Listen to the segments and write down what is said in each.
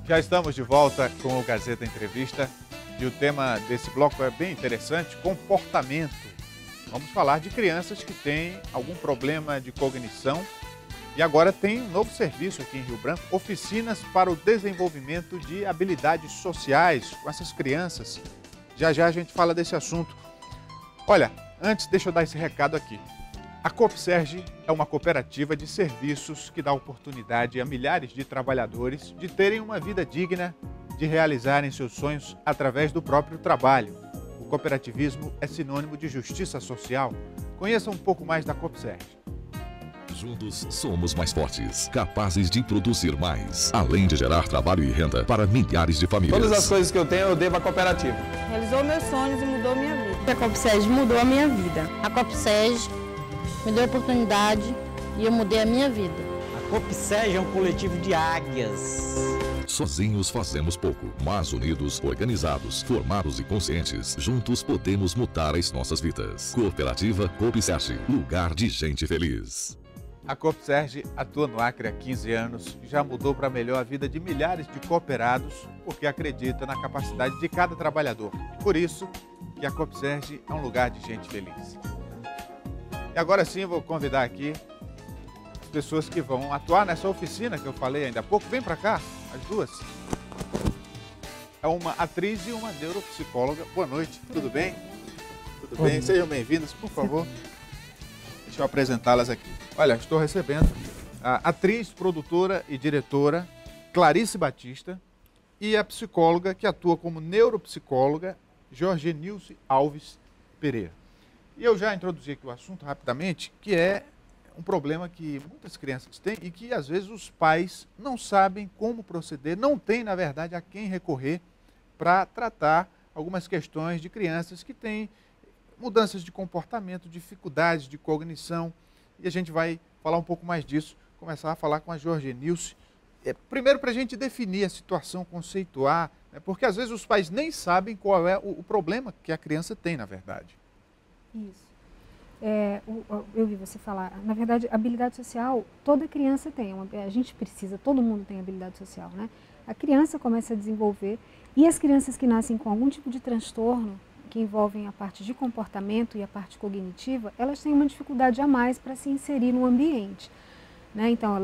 Já estamos de volta com o Gazeta Entrevista e o tema desse bloco é bem interessante, comportamento. Vamos falar de crianças que têm algum problema de cognição e agora tem um novo serviço aqui em Rio Branco, oficinas para o desenvolvimento de habilidades sociais com essas crianças. Já já a gente fala desse assunto. Olha, antes deixa eu dar esse recado aqui. A Copserge é uma cooperativa de serviços que dá oportunidade a milhares de trabalhadores de terem uma vida digna, de realizarem seus sonhos através do próprio trabalho. O cooperativismo é sinônimo de justiça social. Conheça um pouco mais da Copserge. Juntos somos mais fortes, capazes de produzir mais, além de gerar trabalho e renda para milhares de famílias. Todas as coisas que eu tenho, eu devo à cooperativa. Realizou meus sonhos e mudou minha vida. A Copserge mudou a minha vida. A Copserge me deu oportunidade e eu mudei a minha vida. A Copserge é um coletivo de águias. Sozinhos fazemos pouco, mas unidos, organizados, formados e conscientes, juntos podemos mudar as nossas vidas. Cooperativa Copserge, lugar de gente feliz. A Copserge atua no Acre há 15 anos e já mudou para melhor a vida de milhares de cooperados porque acredita na capacidade de cada trabalhador. Por isso que a Copserge é um lugar de gente feliz. E agora sim eu vou convidar aqui as pessoas que vão atuar nessa oficina que eu falei ainda há pouco. Vem para cá, as duas. É uma atriz e uma neuropsicóloga. Boa noite, tudo bem? Tudo bem? Sejam bem-vindas, por favor. Deixa eu apresentá-las aqui. Olha, estou recebendo a atriz, produtora e diretora Clarice Batista e a psicóloga que atua como neuropsicóloga Jorgenilce Alves Pereira. E eu já introduzi aqui o assunto rapidamente, que é um problema que muitas crianças têm e que às vezes os pais não sabem como proceder, não têm, na verdade, a quem recorrer para tratar algumas questões de crianças que têm mudanças de comportamento, dificuldades de cognição. E a gente vai falar um pouco mais disso, começar a falar com a Jorgenilce. Primeiro, para a gente definir a situação, conceituar, né, porque às vezes os pais nem sabem qual é o problema que a criança tem, na verdade. Isso. Eu vi você falar, na verdade, habilidade social, toda criança tem, a gente precisa, todo mundo tem habilidade social, né? A criança começa a desenvolver e as crianças que nascem com algum tipo de transtorno, que envolvem a parte de comportamento e a parte cognitiva, elas têm uma dificuldade a mais para se inserir no ambiente. Né? Então,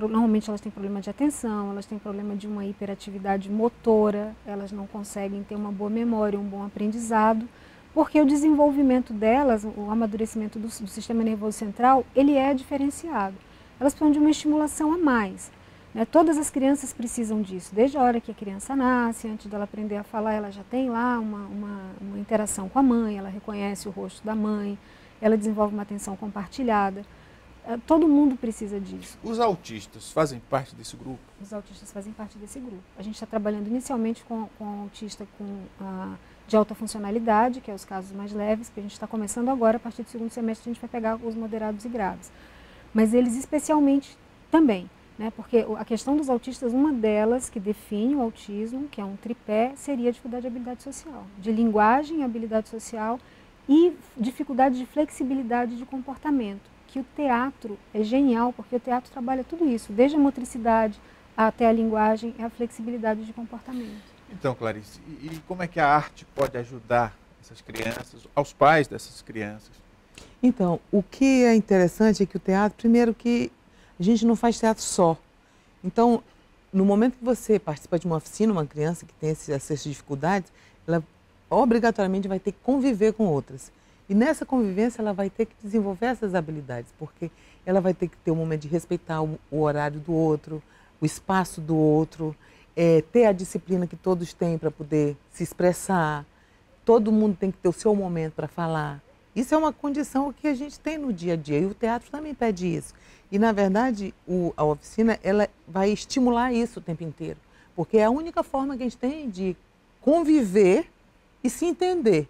normalmente elas têm problema de atenção, elas têm problema de uma hiperatividade motora, elas não conseguem ter uma boa memória, um bom aprendizado, porque o desenvolvimento delas, o amadurecimento do sistema nervoso central, ele é diferenciado. Elas precisam de uma estimulação a mais. Né? Todas as crianças precisam disso, desde a hora que a criança nasce, antes dela aprender a falar, ela já tem lá uma interação com a mãe, ela reconhece o rosto da mãe, ela desenvolve uma atenção compartilhada. Todo mundo precisa disso. Os autistas fazem parte desse grupo? Os autistas fazem parte desse grupo. A gente está trabalhando inicialmente com autista de alta funcionalidade, que é os casos mais leves, que a gente está começando agora, a partir do segundo semestre a gente vai pegar os moderados e graves. Mas eles especialmente também. Né, porque a questão dos autistas, uma delas que define o autismo, que é um tripé, seria a dificuldade de habilidade social, de linguagem, habilidade social e dificuldade de flexibilidade de comportamento, que o teatro é genial, porque o teatro trabalha tudo isso, desde a motricidade até a linguagem e a flexibilidade de comportamento. Então, Clarice, e como é que a arte pode ajudar essas crianças, aos pais dessas crianças? Então, o que é interessante é que o teatro, primeiro que a gente não faz teatro só. Então, no momento que você participa de uma oficina, uma criança que tem essas dificuldades, ela obrigatoriamente vai ter que conviver com outras. E nessa convivência ela vai ter que desenvolver essas habilidades, porque ela vai ter que ter um momento de respeitar o horário do outro, o espaço do outro, ter a disciplina que todos têm para poder se expressar. Todo mundo tem que ter o seu momento para falar. Isso é uma condição que a gente tem no dia a dia e o teatro também pede isso. E, na verdade, a oficina ela vai estimular isso o tempo inteiro, porque é a única forma que a gente tem de conviver e se entender.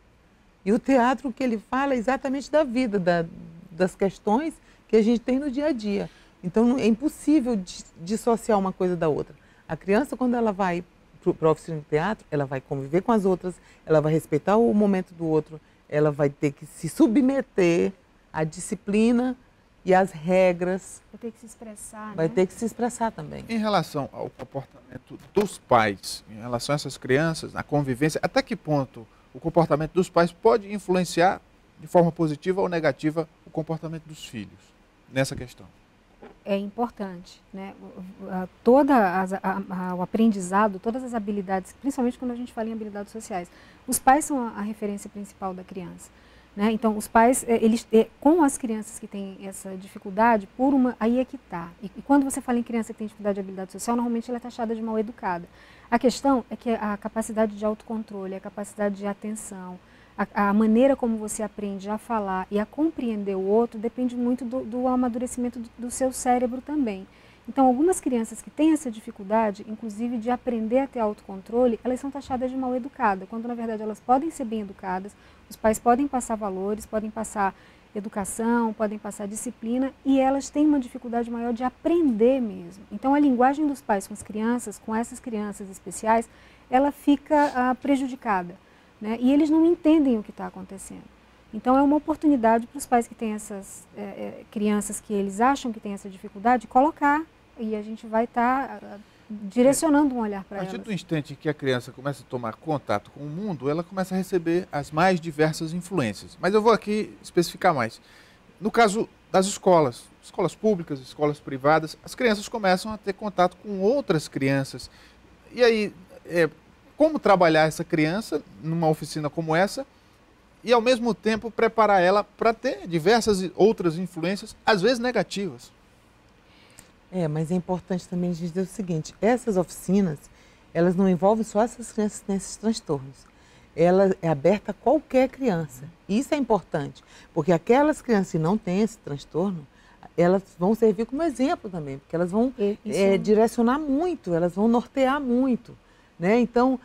E o teatro, o que ele fala é exatamente da vida, das questões que a gente tem no dia a dia. Então, é impossível dissociar uma coisa da outra. A criança, quando ela vai para a oficina de teatro, ela vai conviver com as outras, ela vai respeitar o momento do outro, ela vai ter que se submeter à disciplina e as regras. Vai ter que se expressar, Vai né? ter que se expressar também. Em relação ao comportamento dos pais, em relação a essas crianças, na convivência, até que ponto o comportamento dos pais pode influenciar de forma positiva ou negativa o comportamento dos filhos nessa questão? É importante, né? O aprendizado, todas as habilidades, principalmente quando a gente fala em habilidades sociais, os pais são a referência principal da criança, né? Então, os pais, eles, com as crianças que têm essa dificuldade, aí é que está. E quando você fala em criança que tem dificuldade de habilidade social, normalmente ela é taxada de mal educada. A questão é que a capacidade de autocontrole, a capacidade de atenção, a maneira como você aprende a falar e a compreender o outro depende muito do amadurecimento do seu cérebro também. Então, algumas crianças que têm essa dificuldade, inclusive de aprender a ter autocontrole, elas são taxadas de mal educadas, quando na verdade elas podem ser bem educadas, os pais podem passar valores, podem passar educação, podem passar disciplina e elas têm uma dificuldade maior de aprender mesmo. Então, a linguagem dos pais com as crianças, com essas crianças especiais, ela fica prejudicada, né? E eles não entendem o que está acontecendo. Então, é uma oportunidade para os pais que têm essas crianças que eles acham que têm essa dificuldade, colocar e a gente vai estar direcionando um olhar para elas. A partir do instante em que a criança começa a tomar contato com o mundo, ela começa a receber as mais diversas influências. Mas eu vou aqui especificar mais. No caso das escolas públicas, escolas privadas, as crianças começam a ter contato com outras crianças. E aí, como trabalhar essa criança numa oficina como essa e, ao mesmo tempo, preparar ela para ter diversas outras influências, às vezes negativas? Mas é importante também a gente dizer o seguinte, essas oficinas, elas não envolvem só essas crianças que têm esses transtornos. Ela é aberta a qualquer criança. Isso é importante, porque aquelas crianças que não têm esse transtorno, elas vão servir como exemplo também, porque elas vão direcionar muito, elas vão nortear muito, né? Então,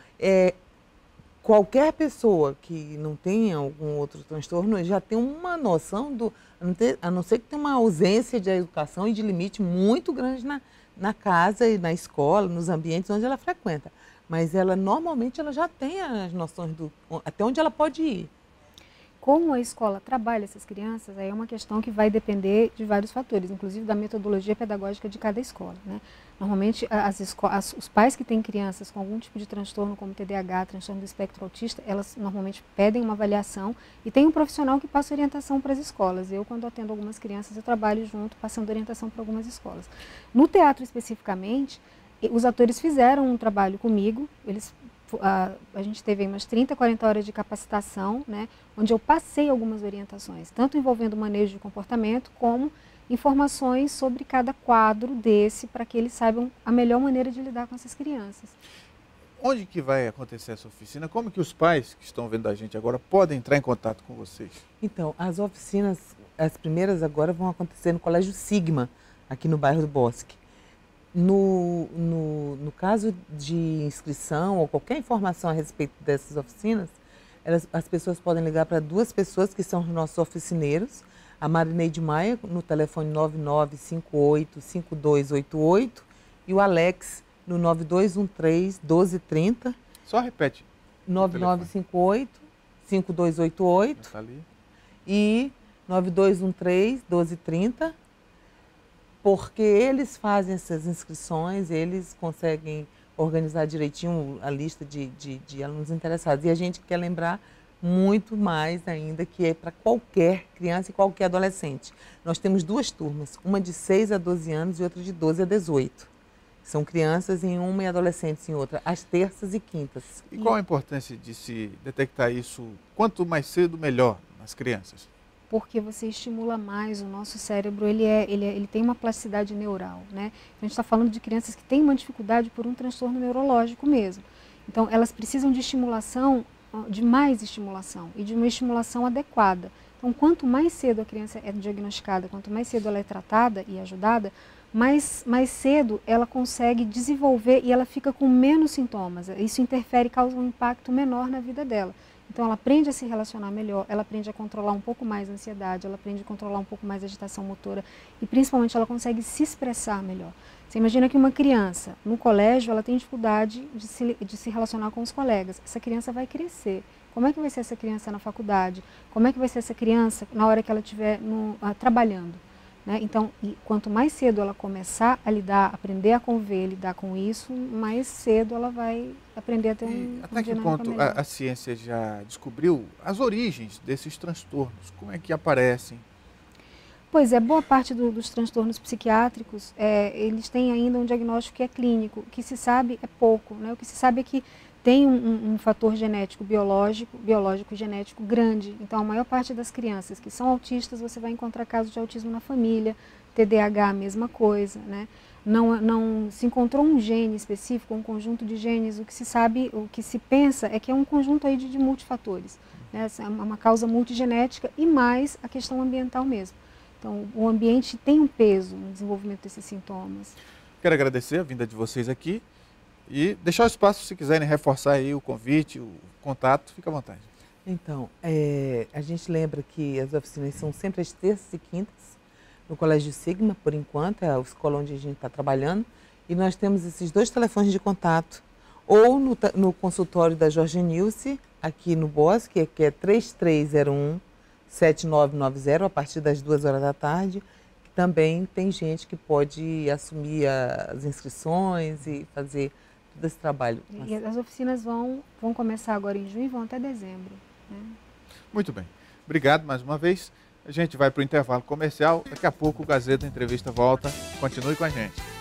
qualquer pessoa que não tenha algum outro transtorno já tem uma noção a não ser que tenha uma ausência de educação e de limite muito grande na casa e na escola, nos ambientes onde ela frequenta. Mas normalmente ela já tem as noções até onde ela pode ir. Como a escola trabalha essas crianças, aí é uma questão que vai depender de vários fatores, inclusive da metodologia pedagógica de cada escola, né? Normalmente, os pais que têm crianças com algum tipo de transtorno, como TDAH, transtorno do espectro autista, elas normalmente pedem uma avaliação e tem um profissional que passa orientação para as escolas. Eu, quando atendo algumas crianças, eu trabalho junto, passando orientação para algumas escolas. No teatro, especificamente, os atores fizeram um trabalho comigo, a gente teve aí umas 30, 40 horas de capacitação, né, onde eu passei algumas orientações, tanto envolvendo manejo de comportamento, como informações sobre cada quadro desse, para que eles saibam a melhor maneira de lidar com essas crianças. Onde que vai acontecer essa oficina? Como que os pais que estão vendo a gente agora podem entrar em contato com vocês? Então, as oficinas, as primeiras agora vão acontecer no Colégio Sigma, aqui no bairro do Bosque. No caso de inscrição ou qualquer informação a respeito dessas oficinas, as pessoas podem ligar para duas pessoas que são os nossos oficineiros, a Marineide Maia, no telefone 9958-5288 e o Alex, no 9213-1230. Só repete. 9958-5288 e 9213-1230. Porque eles fazem essas inscrições, eles conseguem organizar direitinho a lista de alunos interessados. E a gente quer lembrar muito mais ainda que é para qualquer criança e qualquer adolescente. Nós temos duas turmas, uma de 6 a 12 anos e outra de 12 a 18. São crianças em uma e adolescentes em outra, às terças e quintas. E qual a importância de se detectar isso quanto mais cedo, melhor nas crianças? Porque você estimula mais o nosso cérebro, ele tem uma plasticidade neural, né? A gente está falando de crianças que têm uma dificuldade por um transtorno neurológico mesmo. Então, elas precisam de estimulação, de mais estimulação e de uma estimulação adequada. Então, quanto mais cedo a criança é diagnosticada, quanto mais cedo ela é tratada e ajudada, mais cedo ela consegue desenvolver e ela fica com menos sintomas. Isso interfere, causa um impacto menor na vida dela. Então, ela aprende a se relacionar melhor, ela aprende a controlar um pouco mais a ansiedade, ela aprende a controlar um pouco mais a agitação motora e, principalmente, ela consegue se expressar melhor. Você imagina que uma criança, no colégio, ela tem dificuldade de se relacionar com os colegas. Essa criança vai crescer. Como é que vai ser essa criança na faculdade? Como é que vai ser essa criança na hora que ela estiver trabalhando? né? Então, quanto mais cedo ela começar a lidar, aprender a conviver, lidar com isso, mais cedo ela vai aprender a ter Até que ponto a ciência já descobriu as origens desses transtornos? Como é que aparecem? Pois é, boa parte dos transtornos psiquiátricos, eles têm ainda um diagnóstico que é clínico. O que se sabe é pouco, né? O que se sabe é que tem um fator genético biológico e genético grande. Então, a maior parte das crianças que são autistas, você vai encontrar casos de autismo na família, TDAH, a mesma coisa, né? Não se encontrou um gene específico, um conjunto de genes. O que se sabe, o que se pensa é que é um conjunto aí de multifatores, né? É uma causa multigenética e mais a questão ambiental mesmo. Então, o ambiente tem um peso no desenvolvimento desses sintomas. Quero agradecer a vinda de vocês aqui e deixar o espaço, se quiserem reforçar aí o convite, o contato, fica à vontade. Então, a gente lembra que as oficinas são sempre às terças e quintas, no Colégio Sigma, por enquanto, é a escola onde a gente está trabalhando, e nós temos esses 2 telefones de contato, ou no consultório da Jorge Nilce, aqui no Bosque, que é 3301-7990, a partir das 2 horas da tarde. Também tem gente que pode assumir as inscrições e fazer todo esse trabalho. E as oficinas vão começar agora em junho e vão até dezembro, né? Muito bem. Obrigado mais uma vez. A gente vai para o intervalo comercial. Daqui a pouco o Gazeta Entrevista volta. Continue com a gente.